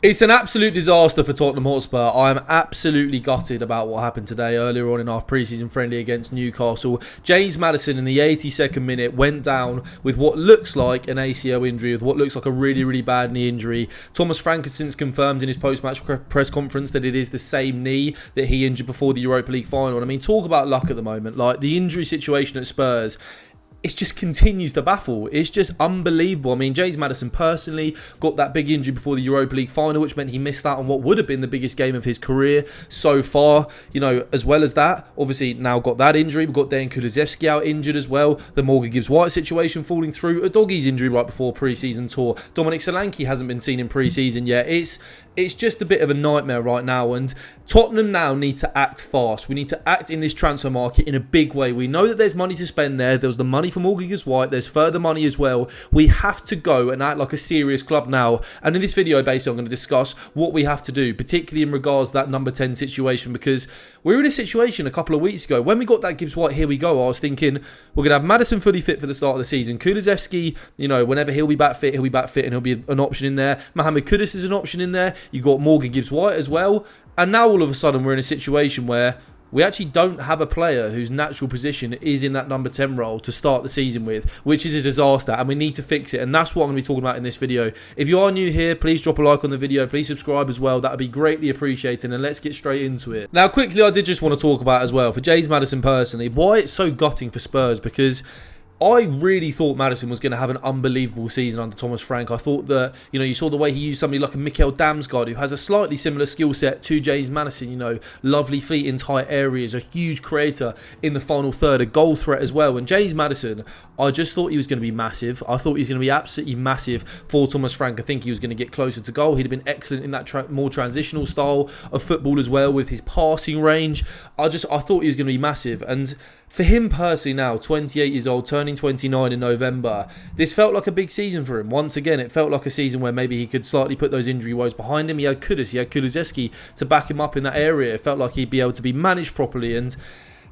It's an absolute disaster for Tottenham Hotspur. I am absolutely gutted about what happened today earlier on in our pre-season friendly against Newcastle. James Maddison in the 82nd minute went down with what looks like an ACL injury, with what looks like a really, really bad knee injury. Thomas Frankenstein's confirmed in his post-match press conference that it is the same knee that he injured before the Europa League final. And I mean, talk about luck at the moment. Like, the injury situation at Spurs, it just continues to baffle. It's just unbelievable. I mean, James Maddison personally got that big injury before the Europa League final, which meant he missed out on what would have been the biggest game of his career so far. You know, as well as that, obviously now got that injury. We've got Dejan Kulusevski out injured as well. The Morgan Gibbs-White situation falling through. A doggy's injury right before pre-season tour. Dominic Solanke hasn't been seen in pre-season yet. It's just a bit of a nightmare right now, and Tottenham now need to act fast. We need to act in this transfer market in a big way. We know that there's money to spend there. There was the money for Morgan Gibbs-White. There's further money as well. We have to go and act like a serious club now. And in this video, basically, I'm going to discuss what we have to do, particularly in regards to that number 10 situation, because we were in a situation a couple of weeks ago. When we got that Gibbs-White, here we go, I was thinking, we're going to have Maddison fully fit for the start of the season. Kulusevski, you know, whenever he'll be back fit, and he'll be an option in there. Mohamed Kudus is an option in there. You got Morgan Gibbs-White as well. And now all of a sudden we're in a situation where we actually don't have a player whose natural position is in that number 10 role to start the season with, which is a disaster, and we need to fix it. And that's what I'm going to be talking about in this video. If you are new here, please drop a like on the video. Please subscribe as well. That would be greatly appreciated. And let's get straight into it. Now, quickly, I did just want to talk about as well, for James Maddison personally, why it's so gutting for Spurs, because I really thought Maddison was going to have an unbelievable season under Thomas Frank. I thought that, you know, you saw the way he used somebody like a Mikkel Damsgaard, who has a slightly similar skill set to James Maddison. You know, lovely feet in tight areas, a huge creator in the final third, a goal threat as well. And James Maddison, I just thought he was going to be massive. I thought he was going to be absolutely massive for Thomas Frank. I think he was going to get closer to goal. He'd have been excellent in that more transitional style of football as well, with his passing range. I thought he was going to be massive. And for him personally now, 28 years old, turning 29 in November, this felt like a big season for him. Once again, it felt like a season where maybe he could slightly put those injury woes behind him. He had Kudus, he had Kulusevski to back him up in that area. It felt like he'd be able to be managed properly, and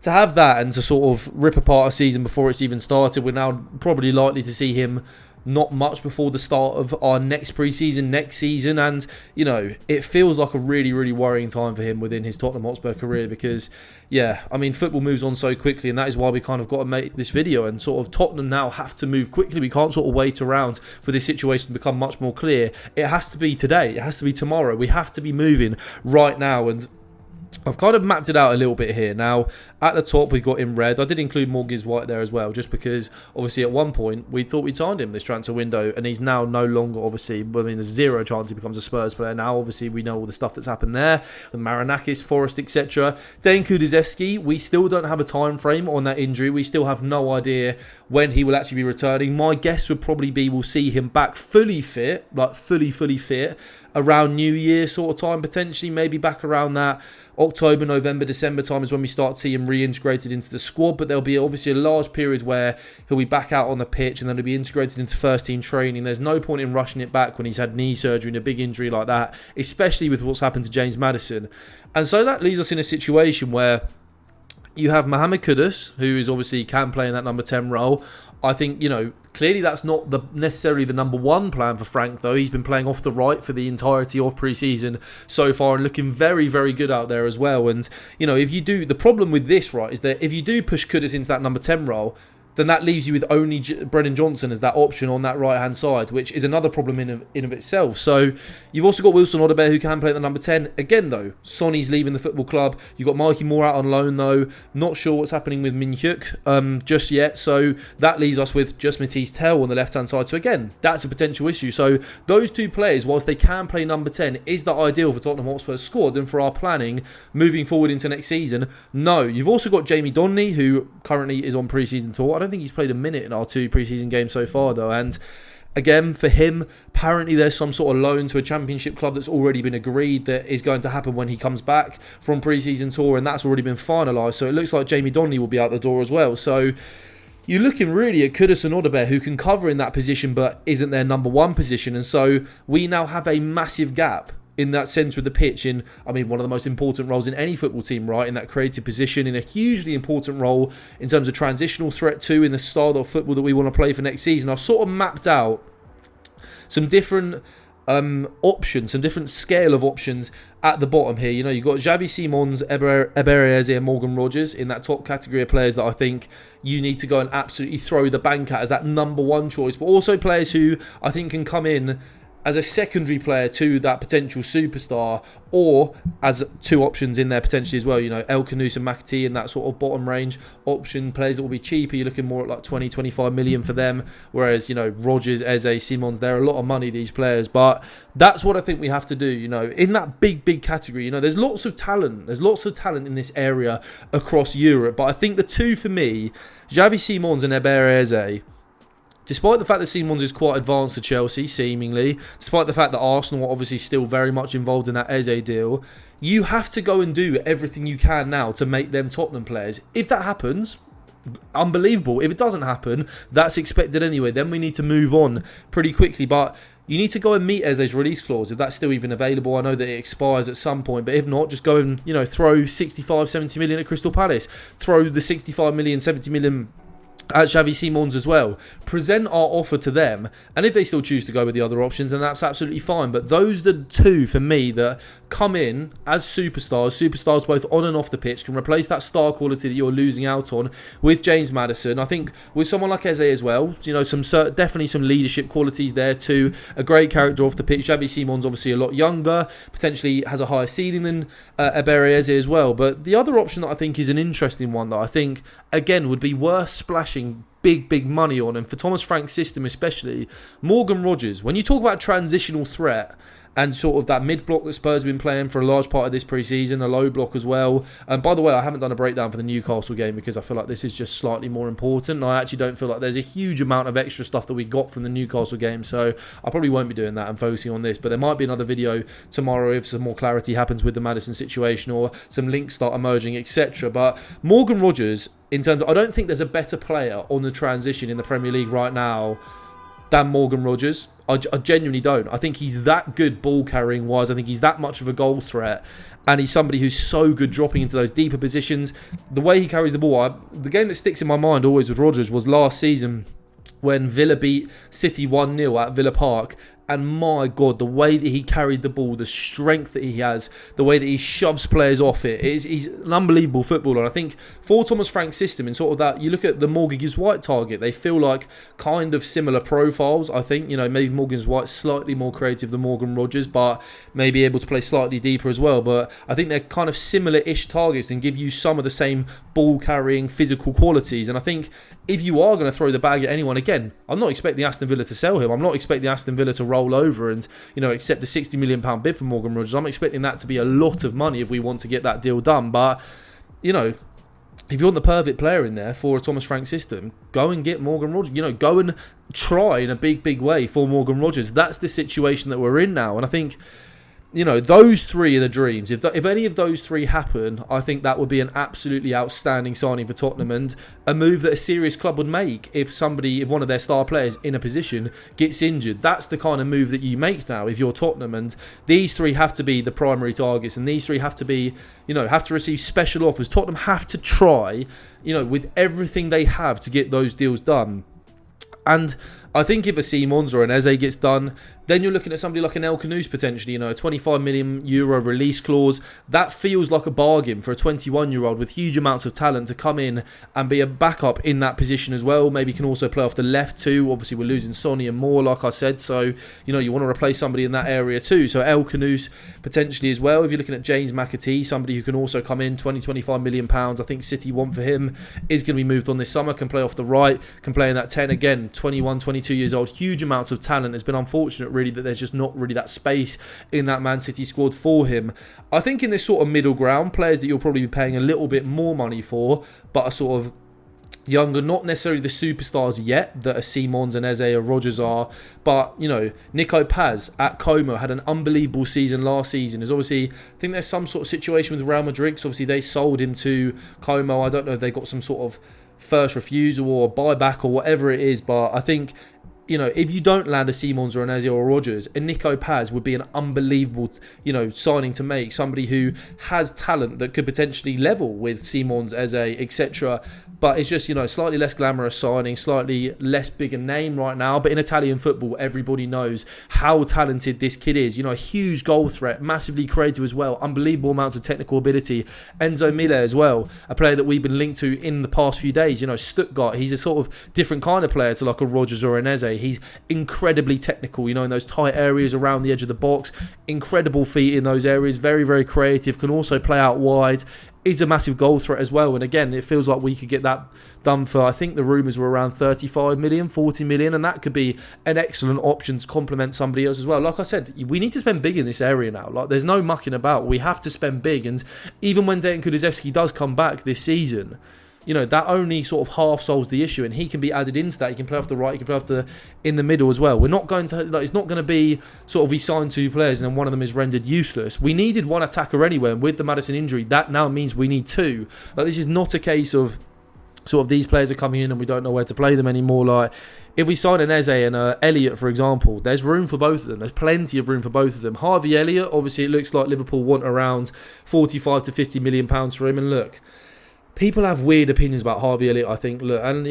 to have that and to sort of rip apart a season before it's even started, we're now probably likely to see him not much before the start of our next pre-season, next season. And, you know, it feels like a really, really worrying time for him within his Tottenham Hotspur career, because, yeah, I mean, football moves on so quickly, and that is why we kind of got to make this video. And sort of Tottenham now have to move quickly. We can't sort of wait around for this situation to become much more clear. It has to be today. It has to be tomorrow. We have to be moving right now. And I've kind of mapped it out a little bit here. Now, at the top, we've got in red. I did include Morgan Gibbs-White there as well, just because, obviously, at one point, we thought we'd signed him this transfer window, and he's now no longer, obviously, I mean, there's zero chance he becomes a Spurs player now. Obviously, we know all the stuff that's happened there, with Marinakis, Forest, etc. Dejan Kulusevski, we still don't have a time frame on that injury. We still have no idea when he will actually be returning. My guess would probably be we'll see him back fully fit, like fully fit, around New Year sort of time, potentially, maybe back around that October, November, December time is when we start to see him reintegrated into the squad. But there'll be obviously a large period where he'll be back out on the pitch, and then he'll be integrated into first team training. There's no point in rushing it back when he's had knee surgery and a big injury like that, especially with what's happened to James Maddison. And so that leaves us in a situation where you have Mohamed Kudus, who is obviously can play in that number 10 role. I think, you know, clearly that's not necessarily the number one plan for Frank, though. He's been playing off the right for the entirety of pre-season so far and looking very, very good out there as well. And, you know, if you do, the problem with this, right, is that if you do push Kudus into that number 10 role, then that leaves you with only Brennan Johnson as that option on that right-hand side, which is another problem in of itself. So you've also got Wilson Odobert, who can play at the number 10. Again, though, Sonny's leaving the football club. You've got Mikey Moore out on loan, though. Not sure what's happening with Min Hyuk just yet. So that leaves us with just Matisse Tell on the left-hand side. So again, that's a potential issue. So those two players, whilst they can play number 10, is that ideal for Tottenham Hotspur's squad and for our planning moving forward into next season? No. You've also got Jamie Donnelly, who currently is on pre-season tour. I don't think he's played a minute in our two pre-season games so far, though. And again, for him, apparently there's some sort of loan to a championship club that's already been agreed that is going to happen when he comes back from pre-season tour, and that's already been finalised. So it looks like Jamie Donnelly will be out the door as well. So you're looking really at Kudus and Odobert, who can cover in that position but isn't their number one position. And so we now have a massive gap in that centre of the pitch, in, I mean, one of the most important roles in any football team, right? In that creative position, in a hugely important role in terms of transitional threat too, in the style of football that we want to play for next season. I've sort of mapped out some different options, some different scale of options at the bottom here. You know, you've got Xavi Simons, Eberezer and Morgan Rogers in that top category of players that I think you need to go and absolutely throw the bank at as that number one choice, but also players who I think can come in as a secondary player to that potential superstar, or as two options in there potentially as well. You know, El Khanous and McAtee in that sort of bottom range option, players that will be cheaper. You're looking more at like 20, 25 million for them. Whereas, you know, Rogers, Eze, Simons, they're a lot of money, these players. But that's what I think we have to do, you know, in that big category. You know, there's lots of talent. There's lots of talent in this area across Europe. But I think the two for me, Xavi Simons and Eber Eze, despite the fact that Simons is quite advanced to Chelsea, seemingly, despite the fact that Arsenal are obviously still very much involved in that Eze deal, you have to go and do everything you can now to make them Tottenham players. If that happens, unbelievable. If it doesn't happen, that's expected anyway. Then we need to move on pretty quickly. But you need to go and meet Eze's release clause, if that's still even available. I know that it expires at some point, but if not, just go and, you know, throw 65, 70 million at Crystal Palace. Throw the 65 million, 70 million at Xavi Simons as well. Present our offer to them, and if they still choose to go with the other options, then that's absolutely fine. But those are the two for me that come in as superstars both on and off the pitch, can replace that star quality that you're losing out on with James Maddison. I think with someone like Eze as well, you know, definitely some leadership qualities there too. A great character off the pitch. Xavi Simons obviously a lot younger, potentially has a higher ceiling than Eber Eze as well. But the other option that I think is an interesting one that I think again would be worth splashing big money on, and for Thomas Frank's system especially, Morgan Rogers. When you talk about transitional threat and sort of that mid-block that Spurs have been playing for a large part of this pre-season, a low block as well. And by the way, I haven't done a breakdown for the Newcastle game because I feel like this is just slightly more important. I actually don't feel like there's a huge amount of extra stuff that we got from the Newcastle game, so I probably won't be doing that and focusing on this. But there might be another video tomorrow if some more clarity happens with the Maddison situation or some links start emerging, etc. But Morgan Rogers, in terms of, I don't think there's a better player on the transition in the Premier League right now than Morgan Rogers. I genuinely don't. I think he's that good ball carrying wise. I think he's that much of a goal threat, and he's somebody who's so good dropping into those deeper positions. The way he carries the ball, the game that sticks in my mind always with Rogers was last season when Villa beat City 1-0 at Villa Park. And my God, the way that he carried the ball, the strength that he has, the way that he shoves players off it, he's an unbelievable footballer. And I think for Thomas Frank's system, in sort of that, you look at the Morgan Gibbs-White target, they feel like kind of similar profiles. I think, you know, maybe Morgan Gibbs-White's slightly more creative than Morgan Rogers, but maybe able to play slightly deeper as well. But I think they're kind of similar-ish targets and give you some of the same ball-carrying physical qualities. And I think if you are going to throw the bag at anyone, again, I'm not expecting Aston Villa to sell him. I'm not expecting Aston Villa to roll over and, you know, accept the £60 million bid for Morgan Rogers. I'm expecting that to be a lot of money if we want to get that deal done. But, you know, if you want the perfect player in there for a Thomas Frank system, go and get Morgan Rogers. You know, go and try in a big way for Morgan Rogers. That's the situation that we're in now. And I think, you know, those three are the dreams. If any of those three happen, I think that would be an absolutely outstanding signing for Tottenham and a move that a serious club would make if one of their star players in a position gets injured. That's the kind of move that you make now if you're Tottenham, and these three have to be the primary targets, and these three have to be, you know, have to receive special offers. Tottenham have to try, you know, with everything they have to get those deals done. And I think if a Simons or an Eze gets done, then you're looking at somebody like an El Khanous potentially, you know, a €25 million release clause. That feels like a bargain for a 21-year-old with huge amounts of talent to come in and be a backup in that position as well. Maybe can also play off the left too. Obviously, we're losing Sonny and Moore, like I said. So, you know, you want to replace somebody in that area too. So El Khanous potentially as well. If you're looking at James McAtee, somebody who can also come in, £20-25 million. I think City want for him is going to be moved on this summer. Can play off the right, can play in that 10 again, 21, 22 years old. Huge amounts of talent. It's been unfortunate really that there's just not really that space in that Man City squad for him. I think in this sort of middle ground, players that you'll probably be paying a little bit more money for, but are sort of younger, not necessarily the superstars yet that a Simons and Eze or Rogers are, but, you know, Nico Paz at Como had an unbelievable season last season. There's obviously, I think there's some sort of situation with Real Madrid, because obviously they sold him to Como. I don't know if they got some sort of first refusal or buyback or whatever it is, but I think if you don't land a Simons or an Eze or Rodgers, a Nico Paz would be an unbelievable, signing to make. Somebody who has talent that could potentially level with Simons, Eze, etc. But it's just, slightly less glamorous signing, slightly less bigger name right now. But in Italian football, everybody knows how talented this kid is. A huge goal threat, massively creative as well, unbelievable amounts of technical ability. Enzo Mille as well, a player that we've been linked to in the past few days. Stuttgart, he's a sort of different kind of player to like a Rodgers or an Eze. He's incredibly technical, in those tight areas around the edge of the box. Incredible feet in those areas. Very, very creative. Can also play out wide. Is a massive goal threat as well. And again, it feels like we could get that done for, I think the rumours were around 35 million, 40 million. And that could be an excellent option to complement somebody else as well. Like I said, we need to spend big in this area now. Like, there's no mucking about. We have to spend big. And even when Dejan Kulusevski does come back this season, that only sort of half solves the issue, and he can be added into that. He can play off the right, he can play off in the middle as well. We're not going to, it's not going to be sort of we sign two players and then one of them is rendered useless. We needed one attacker anyway, and with the Maddison injury, that now means we need two. This is not a case of sort of these players are coming in and we don't know where to play them anymore. Like, if we sign an Eze and Elliott, for example, there's room for both of them. There's plenty of room for both of them. Harvey Elliott, obviously, it looks like Liverpool want around 45 to 50 million pounds for him, and look, people have weird opinions about Harvey Elliott, I think. Look, and,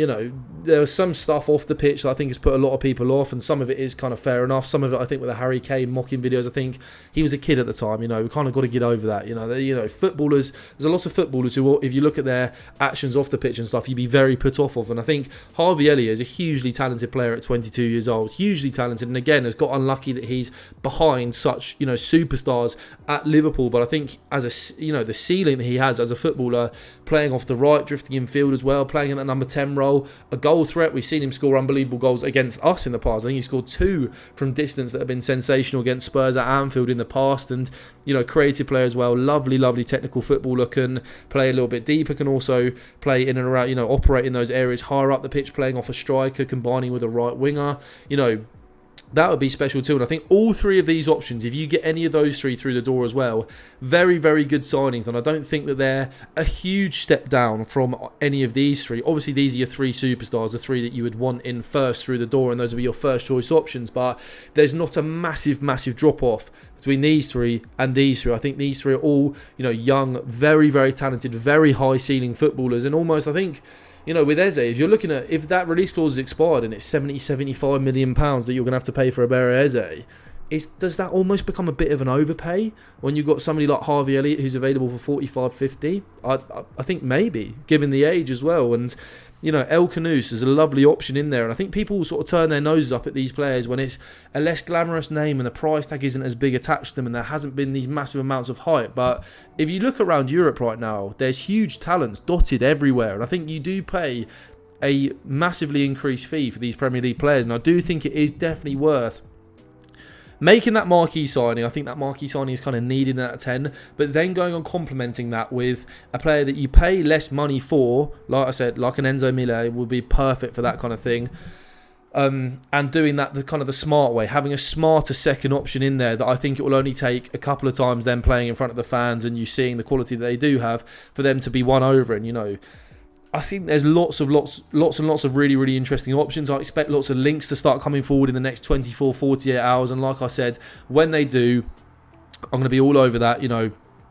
there was some stuff off the pitch that I think has put a lot of people off, and some of it is kind of fair enough. Some of it, I think, with the Harry Kane mocking videos, I think he was a kid at the time. We kind of got to get over that. Footballers, there's a lot of footballers who, if you look at their actions off the pitch and stuff, you'd be very put off of. And I think Harvey Elliott is a hugely talented player at 22 years old. Hugely talented. And again, has got unlucky that he's behind such, superstars at Liverpool. But I think as the ceiling that he has as a footballer, playing off the right, drifting in field as well, playing in that number 10 role, a goal threat. We've seen him score unbelievable goals against us in the past. I think he scored 2 from distance that have been sensational against Spurs at Anfield in the past. And, creative player as well. Lovely, lovely technical footballer. Can play a little bit deeper, can also play in and around, operate in those areas higher up the pitch, playing off a striker, combining with a right winger. That would be special too. And I think all three of these options, if you get any of those three through the door as well, very, very good signings. And I don't think that they're a huge step down from any of these three. Obviously, these are your 3 superstars, the 3 that you would want in first through the door, and those would be your first choice options. But there's not a massive, massive drop-off between these 3 and these 3. I think these 3 are all, young, very, very talented, very high-ceiling footballers. And almost, I think, with Eze, if you're looking at, if that release clause is expired and it's 75 million pounds that you're going to have to pay for a Iber Eze, does that almost become a bit of an overpay when you've got somebody like Harvey Elliott who's available for 45, 50? I think maybe, given the age as well. And, El Canous is a lovely option in there. And I think people will sort of turn their noses up at these players when it's a less glamorous name and the price tag isn't as big attached to them and there hasn't been these massive amounts of hype. But if you look around Europe right now, there's huge talents dotted everywhere. And I think you do pay a massively increased fee for these Premier League players. And I do think it is definitely worth making that marquee signing. I think that marquee signing is kind of needed at 10, but then going on complementing that with a player that you pay less money for, like I said, like an Enzo Mille would be perfect for that kind of thing. And doing that the smart way, having a smarter second option in there that I think it will only take a couple of times them playing in front of the fans and you seeing the quality that they do have for them to be won over. And, I think there's lots and lots of really, really interesting options. I expect lots of links to start coming forward in the next 24, 48 hours. And like I said, when they do, I'm going to be all over that,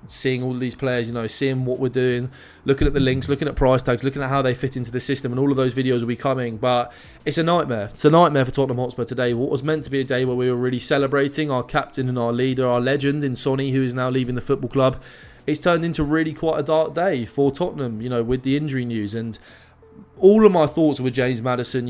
seeing all these players, seeing what we're doing, looking at the links, looking at price tags, looking at how they fit into the system, and all of those videos will be coming. But it's a nightmare. It's a nightmare for Tottenham Hotspur today. What was meant to be a day where we were really celebrating our captain and our leader, our legend in Sonny, who is now leaving the football club, it's turned into really quite a dark day for Tottenham, with the injury news. And all of my thoughts with James Maddison,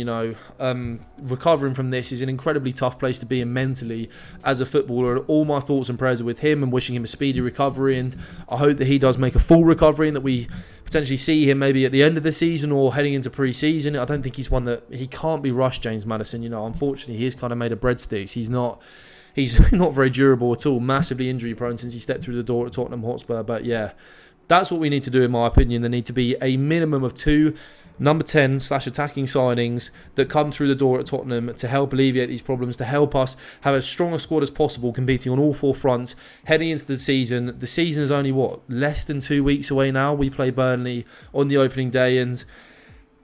recovering from this is an incredibly tough place to be in mentally as a footballer. And all my thoughts and prayers are with him and wishing him a speedy recovery. And I hope that he does make a full recovery and that we potentially see him maybe at the end of the season or heading into pre-season. I don't think he's one that he can't be rushed, James Maddison. Unfortunately, he is kind of made of breadsticks. He's not very durable at all. Massively injury prone since he stepped through the door at Tottenham Hotspur. But yeah, that's what we need to do in my opinion. There need to be a minimum of 2 number 10/attacking signings that come through the door at Tottenham to help alleviate these problems, to help us have as strong a squad as possible, competing on all 4 fronts, heading into the season. The season is only, less than 2 weeks away now. We play Burnley on the opening day, and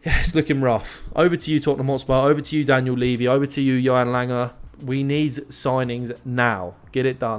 Yeah, it's looking rough. Over to you, Tottenham Hotspur. Over to you, Daniel Levy. Over to you, Johan Langer. We need signings now. Get it done.